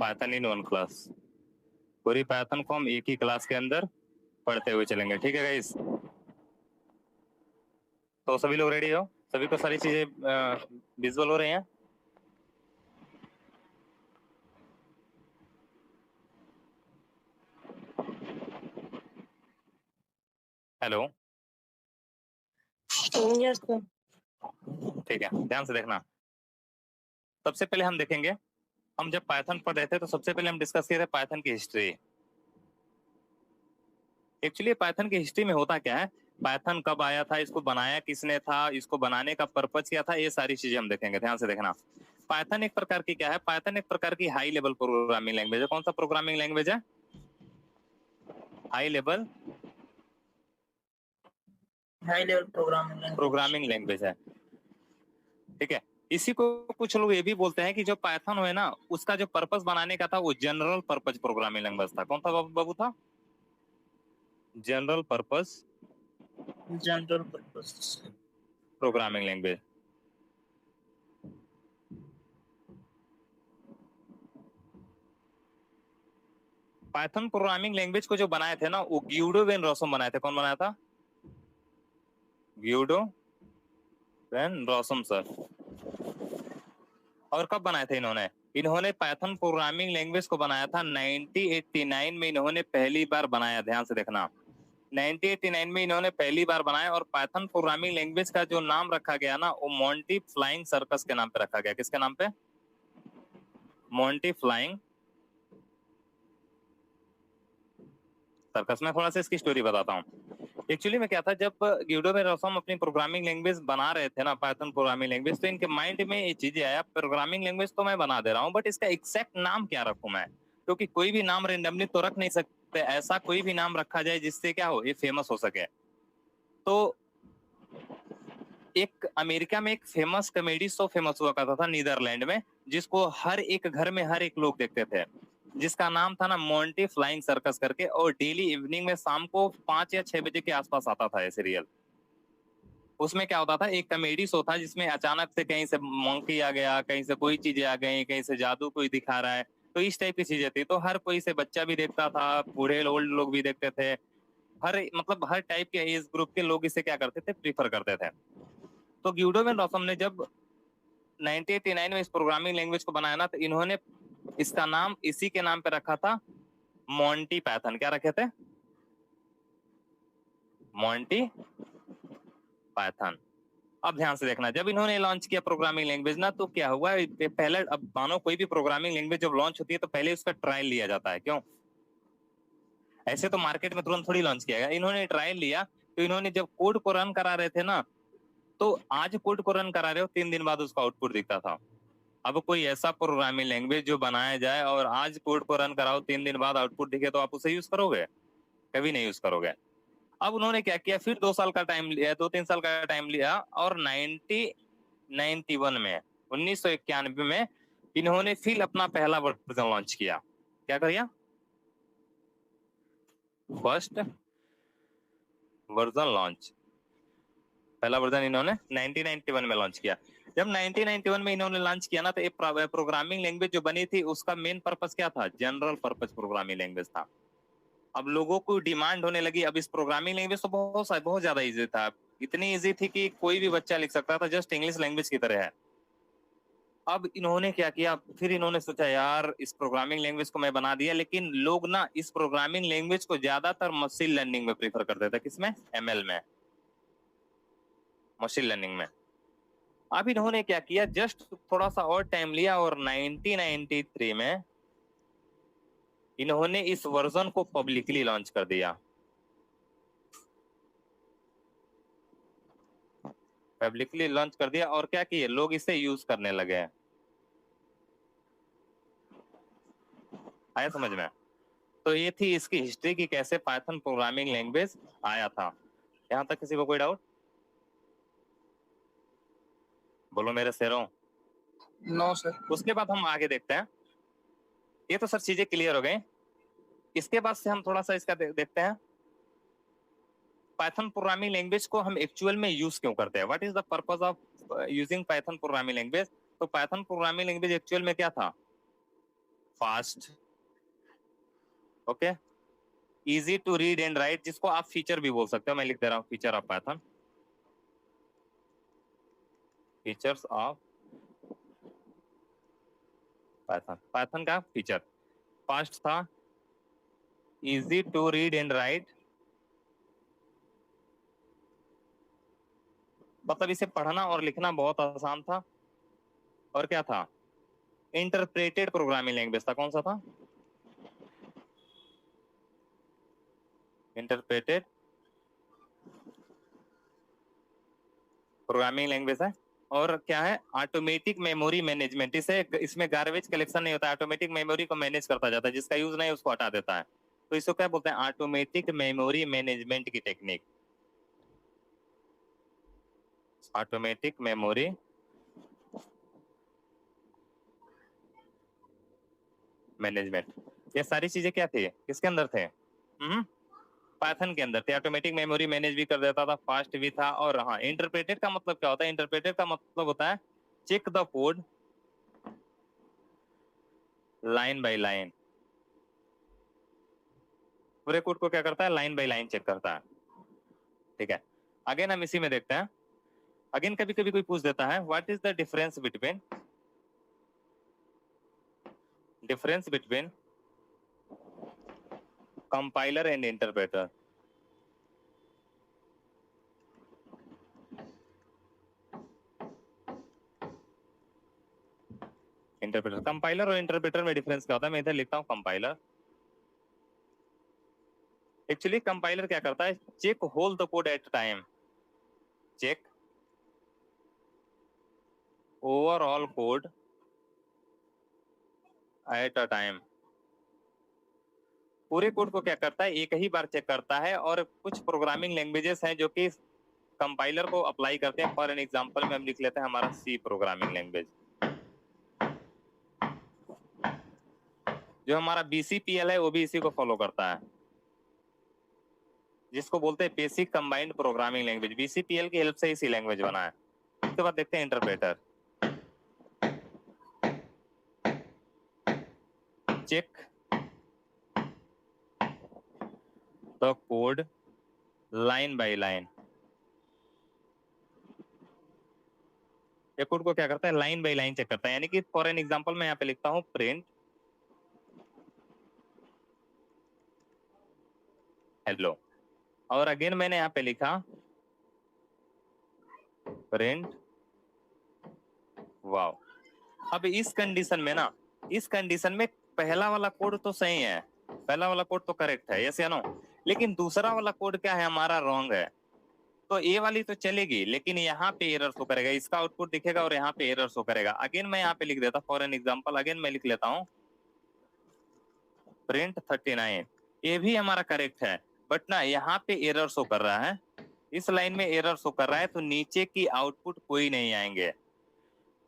Python in one class. पूरी Python को हम एक ही क्लास के अंदर पढ़ते हुए चलेंगे, ठीक है गाइस? तो सभी लोग रेडी हो? सभी को सारी चीजें विजुअल हो रही हैं? Hello, yes sir. ठीक है, ध्यान से देखना। सबसे पहले हम देखेंगे, हम जब पाइथन पढ़ रहे थे तो सबसे पहले हम डिस्कस किए थे पाइथन की हिस्ट्री। एक्चुअली पाइथन की हिस्ट्री में होता क्या है, पाइथन कब आया था, इसको बनाया किसने था, इसको बनाने का पर्पज क्या था, ये सारी चीजें हम देखेंगे। ध्यान से देखना। पाइथन एक प्रकार की क्या है, पाइथन एक प्रकार की हाई लेवल प्रोग्रामिंग लैंग्वेज है। कौन सा प्रोग्रामिंग लैंग्वेज है? हाई लेवल प्रोग्रामिंग लैंग्वेज है, ठीक है। इसी को कुछ लोग ये भी बोलते हैं कि जो पाइथन है ना, उसका जो पर्पस बनाने का था वो जनरल पर्पस प्रोग्रामिंग लैंग्वेज था। कौन था बाबू था? General purpose programming language. Python programming language को जो बनाए थे ना, वो ग्यूडो वेन रॉसम बनाए थे। कौन बनाया था? ग्यूडो वेन रॉसम सर। और कब बनाए थे इन्होंने? इन्होंने पाइथन प्रोग्रामिंग लैंग्वेज को बनाया था 1989 में, इन्होंने पहली बार बनाया। ध्यान से देखना, 1989 में इन्होंने पहली बार बनाया। और पाइथन प्रोग्रामिंग लैंग्वेज का जो नाम रखा गया ना, वो मोंटी फ्लाइंग सर्कस के नाम पे रखा गया। किसके नाम पे? Monty flying circus. में थोड़ा सा इसकी स्टोरी बताता हूँ। एक्चुअली में क्या था, जब ग्यूडो में रॉसम अपनी प्रोग्रामिंग लैंग्वेज बना रहे थे ना, पाइथन प्रोग्रामिंग लैंग्वेज, तो इनके माइंड में ये चीज आया, प्रोग्रामिंग लैंग्वेज तो मैं बना दे रहा हूँ, बट इसका एग्जैक्ट नाम क्या रखूं मैं? क्योंकि कोई भी नाम रेंडमली तो रख नहीं सकते, ऐसा कोई भी नाम रखा जाए जिससे क्या हो, ये फेमस हो सके। तो एक अमेरिका में एक फेमस कॉमेडी शो फेमस हुआ करता था नीदरलैंड में, जिसको हर एक घर में हर एक लोग देखते थे, जिसका नाम था ना मोंटी फ्लाइंग सर्कस करके। और डेली इवनिंग में शाम को 5 या 6 बजे के आसपास आता था ये सीरियल। उसमें क्या होता था, एक कॉमेडी शो था जिसमें अचानक से कहीं से मंकी आ गया, कहीं से कोई चीजें आ गई, कहीं से जादू कोई दिखा रहा है, तो इस टाइप की चीजें थी। तो हर कोई से बच्चा भी देखता था, बूढ़े ओल्ड लोग भी देखते थे, हर मतलब हर टाइप के एज ग्रुप के लोग इसे क्या करते थे, प्रीफर करते थे। तो ग्यूडो में रॉसम ने जब 1989 में इस प्रोग्रामिंग लैंग्वेज को बनाया ना, तो इन्होंने इसका नाम इसी के नाम पे रखा था, मोंटी पाइथन। क्या रखे थे? Monty Python. अब ध्यान से देखना, जब इन्होंने लॉन्च किया प्रोग्रामिंग लैंग्वेज ना, तो क्या हुआ, पहले, अब मानो कोई भी प्रोग्रामिंग लैंग्वेज जब लॉन्च होती है तो पहले उसका ट्रायल लिया जाता है। क्यों? ऐसे तो मार्केट में तुरंत थोड़ी लॉन्च किया गया। इन्होंने ट्रायल लिया, तो इन्होंने जब कोड को रन करा रहे थे ना, तो आज कोड को रन करा रहे हो, 3 दिन बाद उसका आउटपुट दिखता था। अब कोई ऐसा प्रोग्रामिंग लैंग्वेज जो बनाया जाए और आज कोड को रन कराओ, 3 दिन बाद आउटपुट दिखे, तो आप उसे यूज करोगे? कभी नहीं यूज करोगे। अब उन्होंने क्या किया, फिर 2 साल का टाइम लिया, 2-3 साल का टाइम लिया, और 1991 में, 1991 में इन्होंने फिर अपना पहला वर्जन लॉन्च किया। क्या किया? फर्स्ट वर्जन लॉन्च, पहला वर्जन इन्होंने 1991 में लॉन्च किया। जब 1991 में इन्होंने लॉन्च किया ना, तो एक प्रोग्रामिंग लैंग्वेज जो बनी थी, उसका मेन पर्पस क्या था? जनरल पर्पस प्रोग्रामिंग लैंग्वेज था। अब लोगों को डिमांड होने लगी, अब इस प्रोग्रामिंग लैंग्वेज तो बहुत ज्यादा इजी था, इतनी इजी थी कि कोई भी बच्चा लिख सकता था, जस्ट इंग्लिश लैंग्वेज की तरह है। अब इन्होंने क्या किया, फिर इन्होंने सोचा यार इस प्रोग्रामिंग लैंग्वेज को मैं बना दिया, लेकिन लोग ना इस प्रोग्रामिंग लैंग्वेज को ज्यादातर मशीन लर्निंग में प्रीफर करते थे। किसमें? एमएल में, मशीन लर्निंग में। अब इन्होंने क्या किया, जस्ट थोड़ा सा और टाइम लिया, और 1993 में इन्होंने इस वर्जन को पब्लिकली लॉन्च कर दिया। पब्लिकली लॉन्च कर दिया, और क्या किए, लोग इसे यूज करने लगे। आया समझ में? तो ये थी इसकी हिस्ट्री की कैसे पाइथन प्रोग्रामिंग लैंग्वेज आया था। यहाँ तक किसी को कोई डाउट? बोलो मेरे शेरों। No sir. उसके बाद हम आगे देखते हैं। ये तो सर चीजें क्लियर हो गई। इसके बाद से हम थोड़ा सा इसका देखते हैं, पाइथन प्रोग्रामिंग लैंग्वेज को हम एक्चुअल में यूज क्यों करते हैं, what is the purpose of using Python programming language. तो पाइथन प्रोग्रामिंग लैंग्वेज एक्चुअल में क्या था, fast, okay, easy to read and write, जिसको आप फीचर भी बोल सकते हो, मैं लिख दे रहा हूँ feature of Python, features of Python, Python का फीचर फास्ट था, easy to read and write, मतलब इसे पढ़ना और लिखना बहुत आसान था, और क्या था, इंटरप्रेटेड प्रोग्रामिंग लैंग्वेज था, कौन सा था, इंटरप्रेटेड प्रोग्रामिंग लैंग्वेज है, और क्या है, ऑटोमेटिक मेमोरी मैनेजमेंट, इसमें गार्बेज कलेक्शन नहीं होता, ऑटोमेटिक मेमोरी को मैनेज करता जाता है, जिसका यूज नहीं उसको हटा देता है, तो इसको क्या बोलते हैं, ऑटोमेटिक मेमोरी मैनेजमेंट की टेक्निक, ऑटोमेटिक मेमोरी मैनेजमेंट। ये सारी चीजें क्या थी, किसके अंदर थे, पाइथन के अंदर थे, ऑटोमेटिक मेमोरी मैनेज भी कर देता था, फास्ट भी था, और हाँ, इंटरप्रेटेड का मतलब क्या होता है, इंटरप्रेटेड का मतलब होता है check the code line by line, पूरे कोड को क्या करता है, लाइन बाय लाइन चेक करता है, ठीक है। अगेन हम इसी में देखते हैं, अगेन कभी कभी कोई पूछ देता है, what is the difference between compiler and interpreter, interpreter, compiler और इंटरप्रेटर में डिफरेंस क्या होता है, मैं इधर लिखता हूं कंपाइलर, एक्चुअली कंपाइलर क्या करता है, check whole the code at time, check overall code at a time, पूरे कोड को क्या करता है, एक ही बार चेक करता है, और कुछ प्रोग्रामिंग लैंग्वेजेस हैं जो कि कंपाइलर को अप्लाई करते हैं, फॉर एन एग्जांपल में हम लिख लेते हैं हमारा सी प्रोग्रामिंग लैंग्वेज, जो हमारा बीसीपीएल है वो भी इसी को फॉलो करता है, जिसको बोलते हैं basic combined programming language, BCPL की हेल्प से इसी लैंग्वेज बना है। उसके बाद देखते हैं interpreter, check the code line by line, ये कोड को क्या करता है, लाइन बाय लाइन चेक करता है, यानी कि फॉर एन एग्जांपल मैं यहाँ पे लिखता हूँ प्रिंट हेलो, और अगेन मैंने यहाँ पे लिखा प्रिंट वाओ। अब इस कंडीशन में ना, इस कंडीशन में पहला वाला कोड तो सही है, पहला वाला कोड तो करेक्ट है, यस या नो, लेकिन दूसरा वाला कोड क्या है, हमारा रॉन्ग है, तो ये वाली तो चलेगी, लेकिन यहाँ पे एरर शो करेगा, इसका आउटपुट दिखेगा और यहाँ पे एरर शो करेगा। अगेन मैं यहाँ पे लिख देता फॉर एन एग्जांपल, अगेन मैं लिख लेता हूँ प्रिंट 39, ये भी हमारा करेक्ट है, बट ना यहाँ पे एरर शो कर रहा है, इस लाइन में एरर शो कर रहा है, तो नीचे की आउटपुट कोई नहीं आएंगे,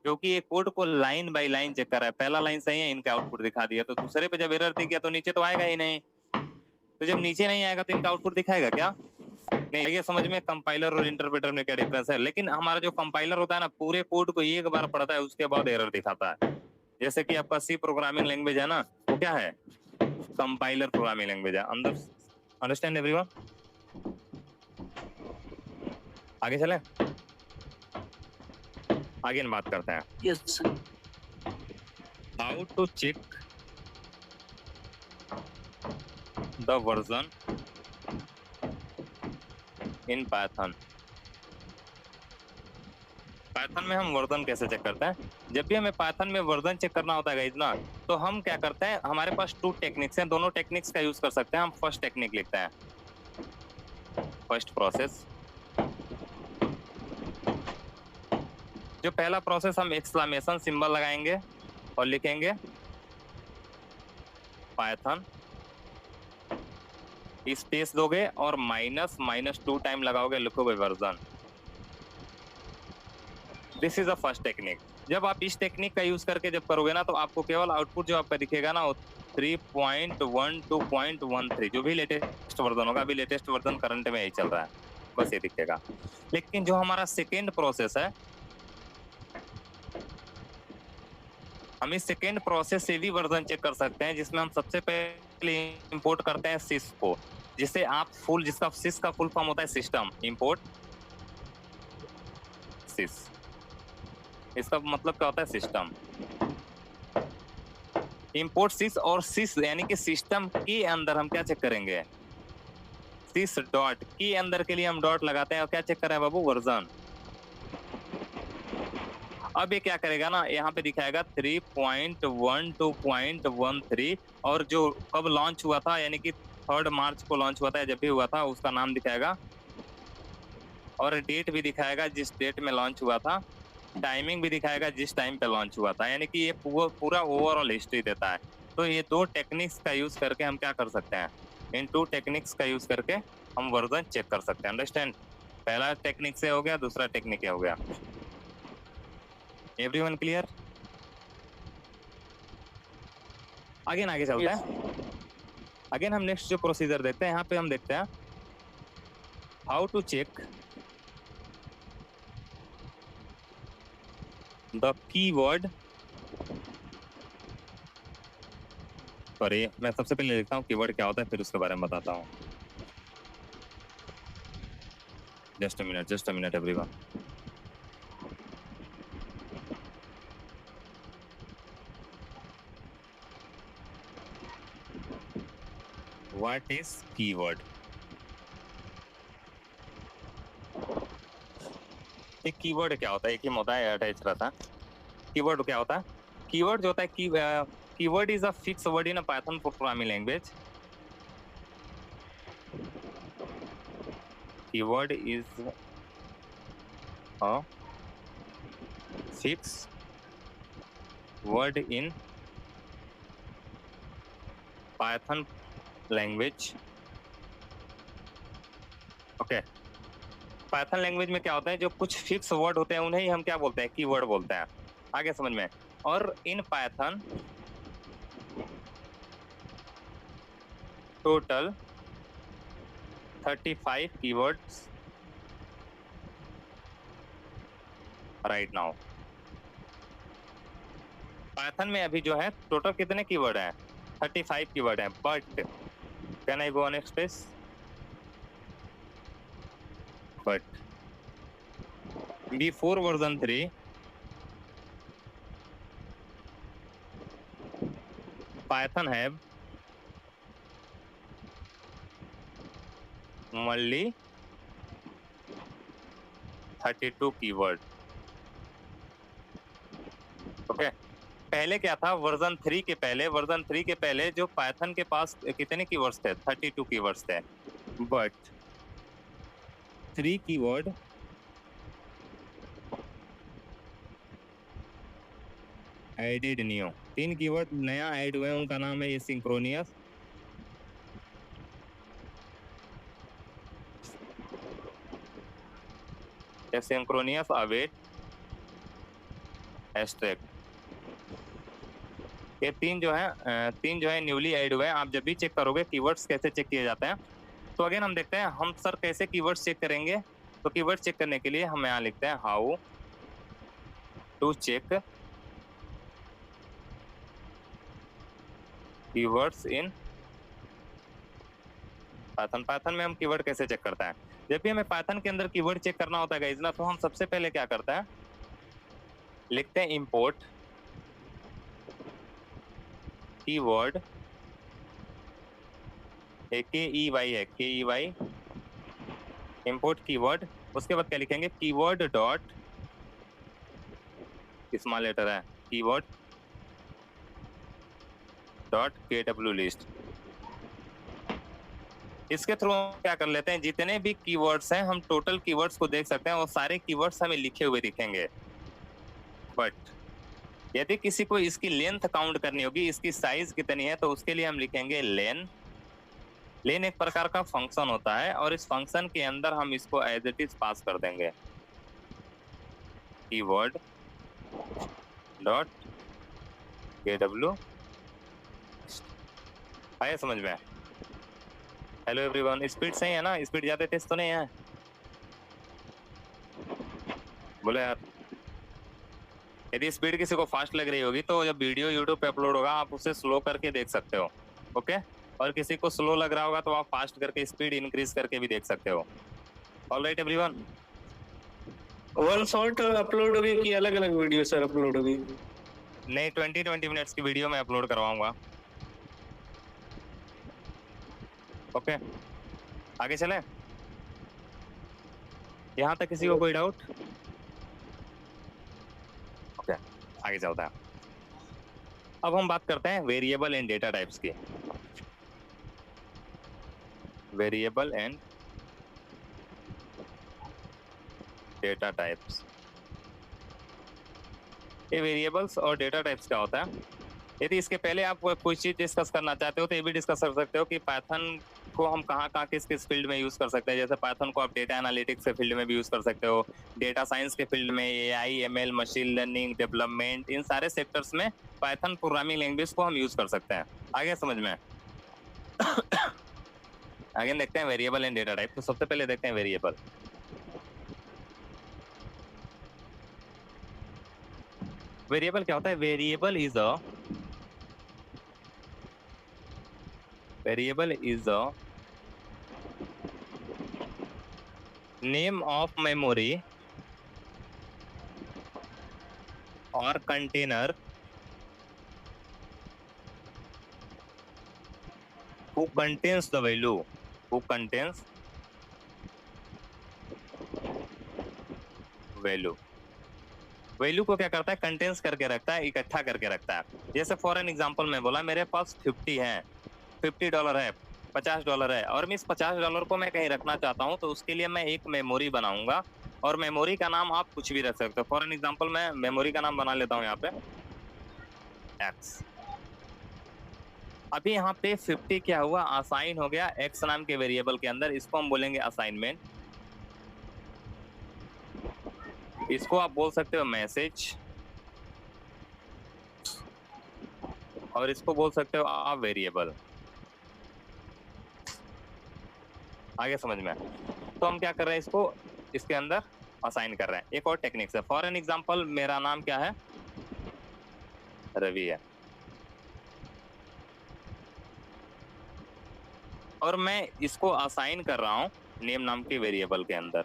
क्योंकि ये कोड को लाइन बाय लाइन चेक कर रहा है, पहला लाइन सही है, इनका आउटपुट दिखा दिया, तो दूसरे पे जब एरर दिख गया तो नीचे तो आएगा ही नहीं, तो जब नीचे नहीं आएगा तो इनका आउटपुट दिखाएगा क्या नहीं, ये समझ में कंपाइलर और इंटरप्रेटर में क्या डिफरेंस है। लेकिन हमारा जो कंपाइलर होता है ना, पूरे कोड को एक बार पढ़ता है, उसके बाद एरर दिखाता है, जैसे कि आपका सी प्रोग्रामिंग लैंग्वेज है ना, वो क्या है, कंपाइलर प्रोग्रामिंग लैंग्वेज है, अंदर अंडरस्टैंड एवरीवन, आगे चले, आगे बात करते हैं, yes sir, how to check the version in Python. Python में हम वर्जन कैसे चेक करते हैं, जब भी हमें पाइथन में वर्जन चेक करना होता है गाइस ना, तो हम क्या करते हैं, हमारे पास 2 टेक्निक्स हैं, दोनों टेक्निक्स का यूज कर सकते हैं। हम फर्स्ट टेक्निक लिखते हैं, फर्स्ट प्रोसेस, जो पहला प्रोसेस हम एक्सक्लेमेशन सिंबल लगाएंगे और लिखेंगे पाइथन, स्पेस दोगे और -2 टाइम लगाओगे, लिखोगे version, this is the first technique. जब आप इस टेक्निक का यूज करके जब करोगे ना, तो आपको केवल आउटपुट जो आपका दिखेगा ना, वो 3.12.13, जो भी लेटेस्ट वर्जन होगा, अभी लेटेस्ट वर्जन करंट में यही चल रहा है, बस ये दिखेगा। लेकिन जो हमारा सेकेंड प्रोसेस है, हम इस सेकेंड प्रोसेस से भी वर्जन चेक कर सकते हैं, जिसमें हम सबसे पहले इंपोर्ट करते हैं सिस को, जिसे आप जिसका सिस का फुल फॉर्म होता है सिस्टम, इंपोर्ट सिस, इसका मतलब क्या होता है सिस्टम। इंपोर्ट सिस, और सिस यानी कि सिस्टम के अंदर हम क्या चेक करेंगे, सिस डॉट के अंदर के लिए हम डॉट लगाते हैं और क्या चेक कर रहे हैं बाबू, वर्जन। अब ये क्या करेगा ना, यहाँ पे दिखाएगा 3.12.13, और जो कब लॉन्च हुआ था यानी कि 3 मार्च को लॉन्च हुआ था, जब भी हुआ था उसका नाम दिखाएगा, और डेट भी दिखाएगा जिस डेट में लॉन्च हुआ था, टाइमिंग भी दिखाएगा जिस टाइम पे लॉन्च हुआ था, यानी कि ये पूरा ओवरऑल हिस्ट्री देता है। तो ये 2 टेक्निक्स का यूज करके हम क्या कर सकते हैं, इन 2 टेक्निक्स का यूज करके हम वर्जन चेक कर सकते हैं। अंडरस्टैंड? पहला टेक्निक से हो गया, दूसरा टेक्निक ये हो गया। Everyone clear? अगेन आगे चलते हैं। अगेन हम नेक्स्ट जो प्रोसीजर देखते हैं, यहाँ पे हम देखते हैं how to check the keyword. Sorry, मैं सबसे पहले लिखता हूँ कीवर्ड क्या होता है, फिर उसके बारे में बताता हूँ। Just a minute everyone. What is keyword? एक कीवर्ड क्या होता है, एक ही होता है, अटैच रहता है। कीवर्ड क्या होता है? कीवर्ड जो होता है, keyword is a fix word in a Python programming language. Keyword is a fix word in Python language. Okay, Python language में क्या होता है, जो कुछ फिक्स वर्ड होते हैं उन्हें ही हम क्या बोलते हैं, कीवर्ड बोलते हैं। आगे समझ में। और in Python total 35 keywords right now. Python में अभी जो है टोटल कितने कीवर्ड हैं, 35 कीवर्ड हैं। But can I go on express, but before version 3 Python have only 32 keyword. Okay, पहले क्या था, वर्जन 3 के पहले जो पाइथन के पास कितने कीवर्ड्स थे, 32 कीवर्ड्स थे। But 3 keyword added new, 3 keyword नया ऐड हुए, उनका नाम है ये सिंक्रोनियस, सिंक्रोनियस, अवेट, एस्ट्रेक्ट। ये तीन जो है न्यूली ऐड हुए हैं। आप जब भी चेक करोगे कीवर्ड्स कैसे चेक किए जाते हैं, तो अगेन हम देखते हैं हम सर कैसे कीवर्ड्स चेक करेंगे। तो कीवर्ड चेक करने के लिए हम यहाँ लिखते हैं how to check keywords in Python. Python में हम कीवर्ड कैसे चेक करते हैं, जब भी हमें पाइथन के अंदर कीवर्ड चेक करना होता है गाइस ना, तो हम सबसे पहले क्या करते हैं, लिखते हैं इंपोर्ट कीवर्ड, KEY है, KEY इंपोर्ट कीवर्ड। उसके बाद क्या लिखेंगे, कीवर्ड डॉट, स्मॉल लेटर है, कीवर्ड डॉट KW लिस्ट। इसके थ्रू हम क्या कर लेते हैं, जितने भी कीवर्ड्स हैं हम टोटल कीवर्ड्स को देख सकते हैं, वो सारे कीवर्ड्स हमें लिखे हुए दिखेंगे। बट यदि किसी को इसकी लेंथ काउंट करनी होगी, इसकी साइज कितनी है, तो उसके लिए हम लिखेंगे लेन। लेन एक प्रकार का फंक्शन होता है, और इस फंक्शन के अंदर हम इसको एज इट इज पास कर देंगे, कीवर्ड डॉट KW। आया समझ में? हेलो एवरीवन, स्पीड सही है ना, स्पीड ज्यादा तेज तो नहीं है? बोले यार, यदि स्पीड किसी को फास्ट लग रही होगी तो जब वीडियो यूट्यूब पे अपलोड होगा आप उसे स्लो करके देख सकते हो, ओके। और किसी को स्लो लग रहा होगा तो आप फास्ट करके स्पीड इंक्रीज करके भी देख सकते हो। Alright everyone. One shot upload होगी कि अलग अलग वीडियो सर अपलोड होगी? नहीं, 20 मिनट्स की वीडियो मैं अपलोड करवाऊंगा, ओके। आगे चले, यहाँ तक किसी को कोई डाउट? ओके, आगे चलता है। अब हम बात करते हैं वेरिएबल एंड डेटा टाइप्स की। वेरिएबल एंड डेटा टाइप्स, ये वेरिएबल्स और डेटा टाइप्स क्या होता है? यदि इसके पहले आप कोई चीज डिस्कस करना चाहते हो तो ये भी डिस्कस कर सकते हो कि पाइथन को हम कहाँ कहाँ किस किस फील्ड में यूज कर सकते हैं। जैसे पाइथन को आप डेटा एनालिटिक्स के फील्ड में भी यूज कर सकते हो, डेटा साइंस के फील्ड में, AI, ML, machine learning, development, इन सारे सेक्टर्स में पाइथन प्रोग्रामिंग लैंग्वेज को हम यूज कर सकते हैं। आगे समझ में आगे देखते हैं वेरिएबल एंड डेटा टाइप। तो सबसे पहले देखते हैं वेरिएबल। वेरिएबल क्या होता है? Variable is a name of memory और container who contains the value, who contains value। Value को क्या करता है? कंटेंस करके रखता है, इकट्ठा करके रखता है। जैसे फॉर एन एग्जांपल मैं बोला मेरे पास 50 है, $50 है, $50 है, और मैं इस $50 को मैं कहीं रखना चाहता हूँ तो उसके लिए मैं एक मेमोरी बनाऊंगा, और मेमोरी का नाम आप कुछ भी रख सकते हो। फॉर एन एग्जांपल मैं मेमोरी का नाम बना लेता हूँ यहाँ पे एक्स। अभी यहाँ पे 50 क्या हुआ? असाइन हो गया एक्स नाम के वेरिएबल के अंदर, इसको हम बोलेंगे असाइनमेंट। इसको आप बोल सकते हो मैसेज, और इसको बोल सकते हो आप वेरिएबल। आगे समझ में? तो हम क्या कर रहे हैं? इसको इसके अंदर असाइन कर रहे हैं। एक और टेक्निक है, फॉर एन एग्जांपल मेरा नाम क्या है? रवि है, और मैं इसको असाइन कर रहा हूँ नेम नाम के वेरिएबल के अंदर।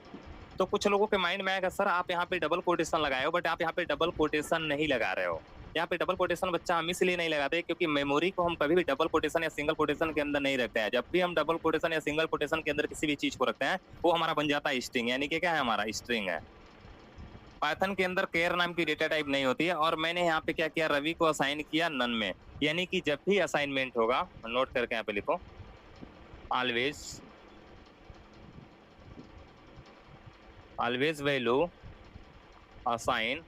तो कुछ लोगों के माइंड में आएगा सर आप यहाँ पे डबल कोटेशन लगाए हो, बट आप यहाँ पे डबल कोटेशन नहीं लगा रहे हो। यहाँ पे डबल कोटेशन बच्चा हम इसलिए नहीं लगाते क्योंकि मेमोरी को हम कभी भी डबल कोटेशन या सिंगल कोटेशन के अंदर नहीं रखते हैं। जब भी हम डबल कोटेशन या सिंगल कोटेशन के अंदर किसी भी चीज को रखते हैं वो हमारा बन जाता है स्ट्रिंग, यानी कि क्या है? हमारा स्ट्रिंग है। पाइथन के अंदर केयर नाम की डेटा टाइप नहीं होती है, और मैंने यहाँ पे क्या किया? रवि को असाइन किया नन में, यानी कि जब भी असाइनमेंट होगा, नोट करके यहाँ पे लिखो, always value assign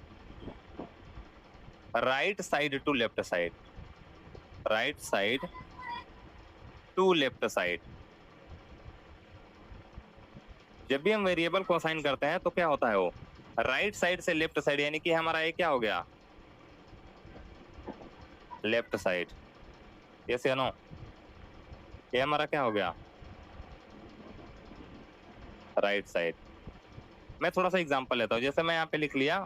right side to left side, right side to left side। जब भी हम वेरिएबल को असाइन करते हैं तो क्या होता है? वो राइट साइड से लेफ्ट साइड, यानी कि हमारा ये क्या हो गया? Left side. यस या नो? ये हमारा क्या हो गया? Right side. मैं थोड़ा सा एग्जांपल लेता हूँ। जैसे मैं यहाँ पे लिख लिया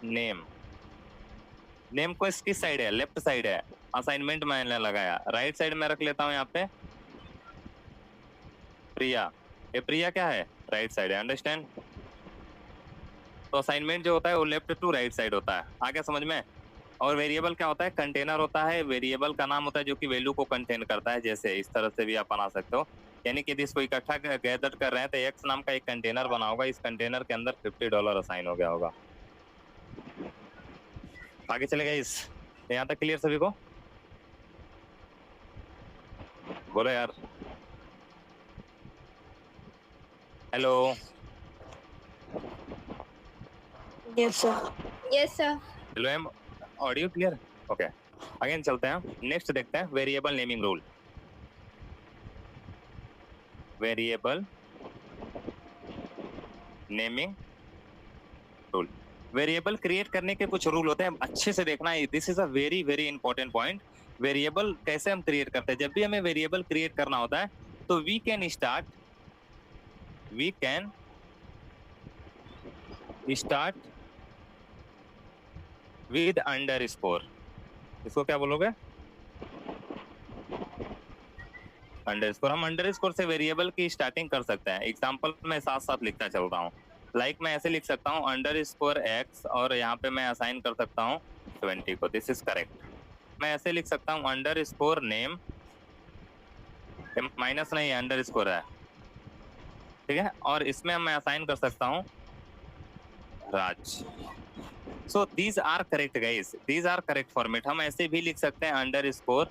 नेम, नेम को इसकी साइड है, लेफ्ट साइड है, असाइनमेंट मैंने लगाया, राइट साइड में रख लेता हूँ यहाँ पे प्रिया। ये प्रिया क्या है? राइट साइड है, अंडरस्टैंड? तो असाइनमेंट जो होता है वो लेफ्ट टू राइट साइड होता है। आगे समझ में? और वेरिएबल क्या होता है? कंटेनर होता है। वेरिएबल का नाम होता है जो कि वैल्यू को कंटेन करता है। जैसे इस तरह से भी आप बना सकते हो, यानी कि इसको इकट्ठा गैदर कर रहे हैं तो एक्स नाम का एक कंटेनर बना होगा, इस कंटेनर के अंदर $50 असाइन हो गया होगा। आगे चलेगा इस, यहाँ तक क्लियर सभी को? बोलो यार, hello. Yes, sir. Yes, sir. Hello am, audio clear? Okay, again चलते हैं, नेक्स्ट देखते हैं variable naming rule. Variable naming rule, variable create करने के कुछ रूल होते हैं, अच्छे से देखना है, this is a very very important point. Variable कैसे हम क्रिएट करते हैं? जब भी हमें वेरिएबल क्रिएट करना होता है तो we can start with underscore, इसको क्या बोलोगे? अंडरस्कोर। हम अंडरस्कोर से वेरिएबल की स्टार्टिंग कर सकते हैं। एग्जांपल मैं साथ साथ लिखता चल रहा हूँ। लाइक मैं ऐसे लिख सकता हूँ अंडरस्कोर x और यहाँ पे मैं असाइन कर सकता हूँ 20 को, दिस इज करेक्ट। मैं ऐसे लिख सकता हूँ अंडरस्कोर नेम, माइनस नहीं है, अंडरस्कोर है, ठीक है, और इसमें मैं असाइन कर सकता हूँ Raj. So these are correct guys, these are correct format. हम ऐसे भी लिख सकते हैं अंडरस्कोर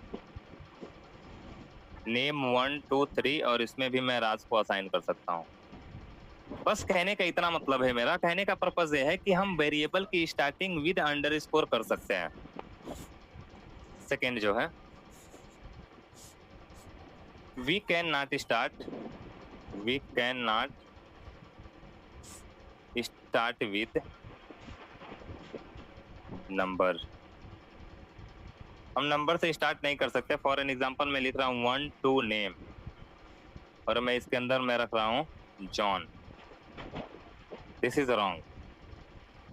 नेम 1 2 3 और इसमें भी मैं राज को असाइन कर सकता हूँ। बस कहने का इतना मतलब है, मेरा कहने का पर्पस ये है कि हम वेरिएबल की स्टार्टिंग विद अंडरस्कोर कर सकते हैं। सेकेंड जो है, we can not start with number. हम नंबर से स्टार्ट नहीं कर सकते। फॉर एन एग्जांपल मैं लिख रहा हूँ 1 2 नेम और मैं इसके अंदर मैं रख रहा हूँ जॉन, दिस इज रॉन्ग।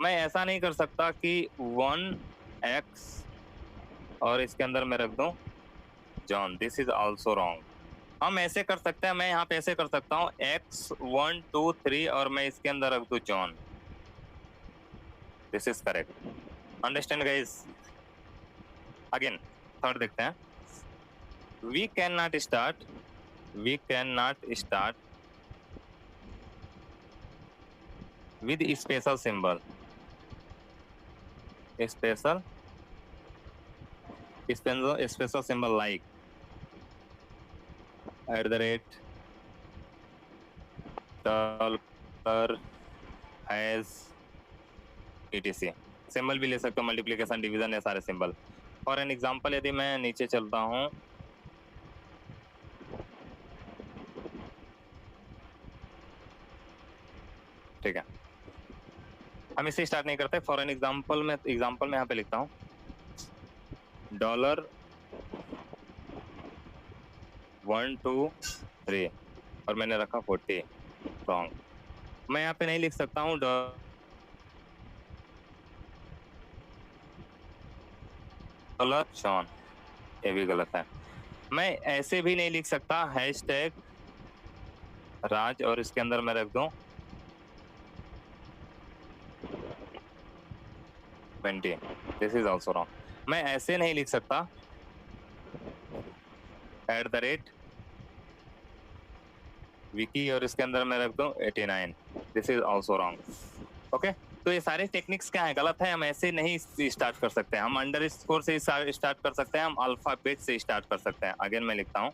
मैं ऐसा नहीं कर सकता कि 1x और इसके अंदर मैं रख दूं John, this is also wrong. हम ऐसे कर सकते हैं, मैं यहाँ पे ऐसे कर सकता हूँ x 1 2 3 और मैं इसके अंदर रख दूं John, this is correct. Understand guys? Again third देखते हैं, we can not start with special symbol, special symbol like @ dollar hash etc। Symbol भी ले सकते हो, मल्टीप्लिकेशन, डिवीजन, ये सारे सिंबल। फॉर एन एग्जांपल यदि मैं नीचे चलता हूँ, ठीक है, हम इसे स्टार्ट नहीं करते। फॉर एन एग्जांपल में यहाँ पे लिखता हूँ $1 1 2 3 और मैंने रखा 40, रॉन्ग। मैं यहाँ पे नहीं लिख सकता हूँ डॉलर जॉन, ये भी गलत है। मैं ऐसे भी नहीं लिख सकता हैशटैग राज और इसके अंदर मैं रख दूं 20, दिस इज आल्सो रॉन्ग। मैं ऐसे नहीं लिख सकता @ विकी और इसके अंदर मैं रख दूं 89, this is also wrong. Okay, तो ये सारे टेक्निक्स क्या है, गलत है। हम ऐसे नहीं स्टार्ट कर सकते, हम अंडरस्कोर से स्टार्ट कर सकते हैं, हम अल्फाबेट से स्टार्ट कर सकते हैं। अगेन मैं लिखता हूं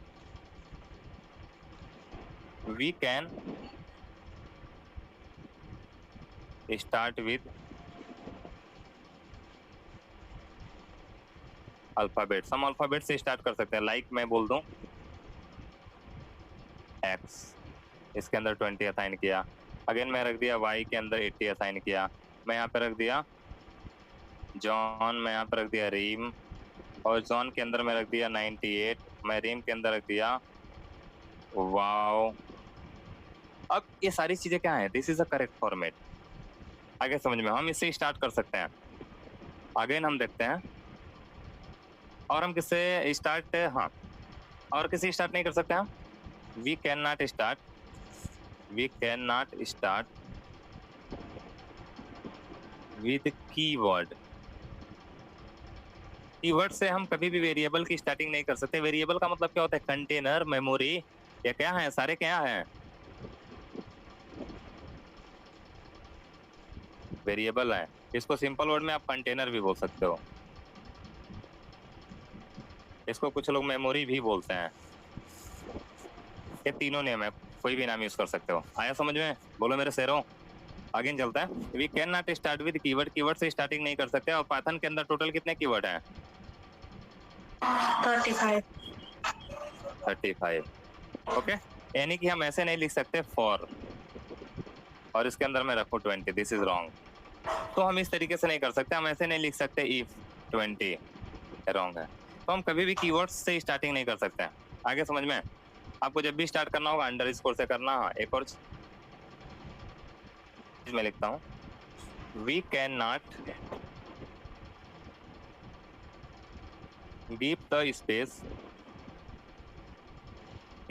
we can start with alphabets. हम अल्फाबेट से स्टार्ट कर सकते हैं। लाइक मैं बोल दूं x, इसके अंदर 20 असाइन किया। अगेन मैं रख दिया y के अंदर 80 असाइन किया। मैं यहाँ पे रख दिया जॉन, मैं यहाँ पे रख दिया रीम और जॉन के अंदर मैं रख दिया 98, मैं रीम के अंदर रख दिया वाओ। अब ये सारी चीजें क्या है, this is a correct format. आगे समझ में, हम इससे स्टार्ट कर सकते हैं। अगेन हम देखते हैं, और हम किससे स्टार्ट, हाँ, और किसी स्टार्ट नहीं कर सकते हम। We can not start with keyword. Keyword से हम कभी भी वेरिएबल की स्टार्टिंग नहीं कर सकते। वेरिएबल का मतलब क्या होता है, कंटेनर, मेमोरी, ये क्या है, सारे क्या है, वेरिएबल है। इसको सिंपल वर्ड में आप कंटेनर भी बोल सकते हो, इसको कुछ लोग मेमोरी भी बोलते हैं। ये तीनों नेम है, कोई भी नाम यूज कर सकते हो। आया समझ में? बोलो मेरे शेरों। आगे चलता है, we can not start with keyword. Keyword से स्टार्टिंग नहीं कर सकते। और पाइथन के अंदर टोटल कितने कीवर्ड हैं? 35। ओके, यानी कि हम ऐसे नहीं लिख सकते फॉर और इसके अंदर मैं रखूं 20, दिस इज रॉन्ग। तो हम इस तरीके से नहीं कर सकते। हम ऐसे नहीं लिख सकते इफ 20, रॉन्ग है। तो हम कभी भी कीवर्ड्स से स्टार्टिंग नहीं कर सकते। आगे समझ में? आपको जब भी स्टार्ट करना होगा अंडरस्कोर से करना। हाँ, एक और मैं लिखता हूँ we can not deep the space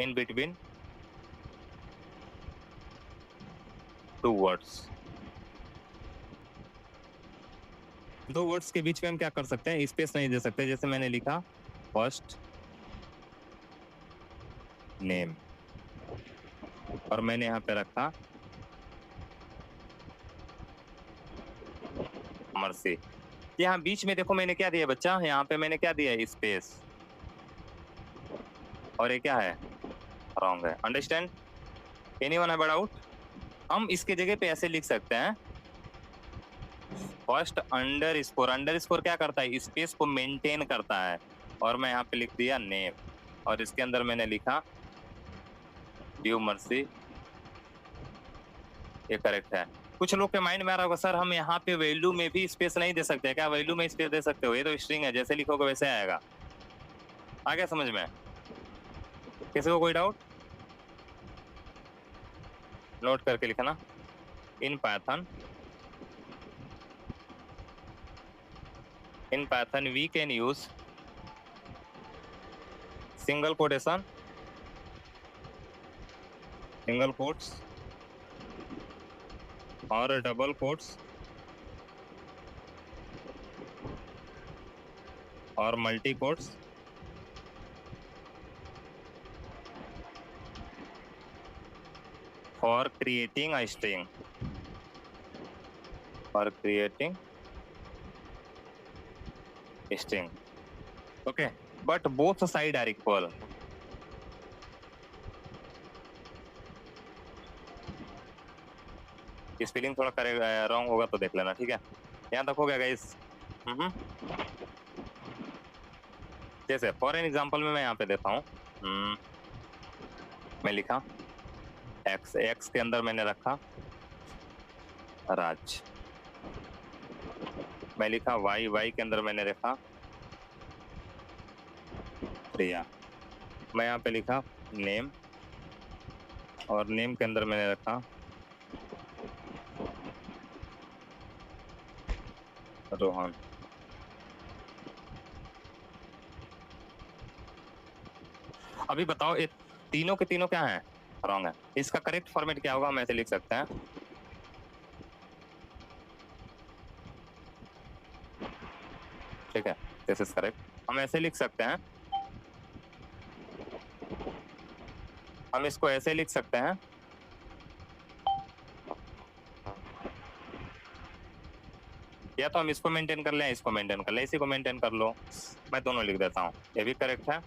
in between two words. दो वर्ड्स के बीच में हम क्या कर सकते हैं, स्पेस नहीं दे सकते। जैसे मैंने लिखा फर्स्ट नेम और मैंने यहाँ पे रखा मर्सी। यहाँ बीच में देखो मैंने क्या दिया बच्चा, यहाँ पे मैंने क्या दिया स्पेस, और ये क्या है, रॉन्ग है। Understand? Anyone have a doubt? हम इसके जगह पे ऐसे लिख सकते हैं फर्स्ट अंडरस्कोर। अंडरस्कोर क्या करता है, स्पेस को मेंटेन करता है, और मैं यहाँ पे लिख दिया नेम, और इसके अंदर मैंने लिखा ड्यू मर्सी। ये करेक्ट है। कुछ लोग के माइंड में आ रहा होगा सर हम यहाँ पे वैल्यू में भी स्पेस नहीं दे सकते, क्या वैल्यू में स्पेस दे सकते हो? ये तो स्ट्रिंग है, जैसे लिखोगे वैसे आएगा। आ गया समझ में? किसी को कोई डाउट? नोट करके लिखना। In Python we can use single quotation, single quotes और डबल कोट्स और multi quotes for creating a string, for creating a string. Okay, but both side are equal. Spelling थोड़ा रॉन्ग होगा तो देख लेना, ठीक है? यहाँ तक हो गया गाइस? जैसे फॉर एन एग्जांपल में मैं यहाँ पे देता हूँ, मैं लिखा एक्स, एक्स के अंदर मैंने रखा राज। मैं लिखा वाई, वाई के अंदर मैंने रखा प्रिया। मैं यहाँ पे लिखा नेम, और नेम के अंदर मैंने रखा रोहन। अभी बताओ ये तीनों के तीनों क्या हैं? रॉन्ग है। इसका करेक्ट फॉर्मेट क्या होगा? हम ऐसे लिख सकते हैं ठीक है, दिस इज करेक्ट। हम ऐसे लिख सकते हैं, हम इसको ऐसे लिख सकते हैं या तो हम इसको मेंटेन कर लें, इसको मेंटेन कर लें, इसी को मेंटेन कर लो। मैं दोनों लिख देता हूँ, ये भी करेक्ट है।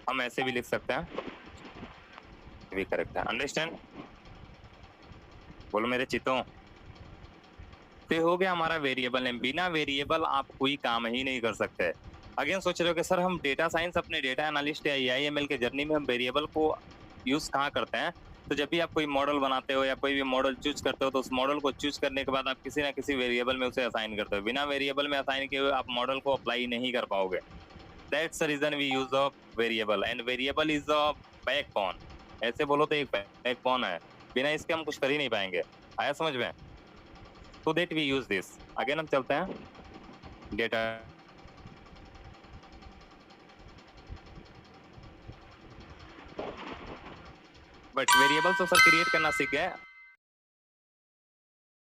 हम ऐसे भी लिख सकते हैं, ये भी करेक्ट है। अंडरस्टैंड? बोलो मेरे चितों। तो हो गया हमारा वेरिएबल नेम। बिना वेरिएबल आप कोई काम ही नहीं कर सकते। अगेन सोच रहे हो कि सर हम डेटा साइंस अपने डेटा एनालिस्ट या AIML के जर्नी में हम वेरिएबल को यूज कहाँ करते हैं? तो जब भी आप कोई मॉडल बनाते हो या कोई भी मॉडल चूज करते हो, तो उस मॉडल को चूज करने के बाद आप किसी ना किसी वेरिएबल में उसे असाइन करते हो। बिना वेरिएबल में असाइन किए हुए आप मॉडल को अप्लाई नहीं कर पाओगे। That's the reason we use a variable, and variable is a backbone. ऐसे बोलो तो एक बैकबोन है, बिना इसके हम कुछ कर ही नहीं पाएंगे। आया समझ में? तो that we use this. Again हम चलते हैं डेटा, बट वेरिएबल्स तो सर क्रिएट करना सीख गए।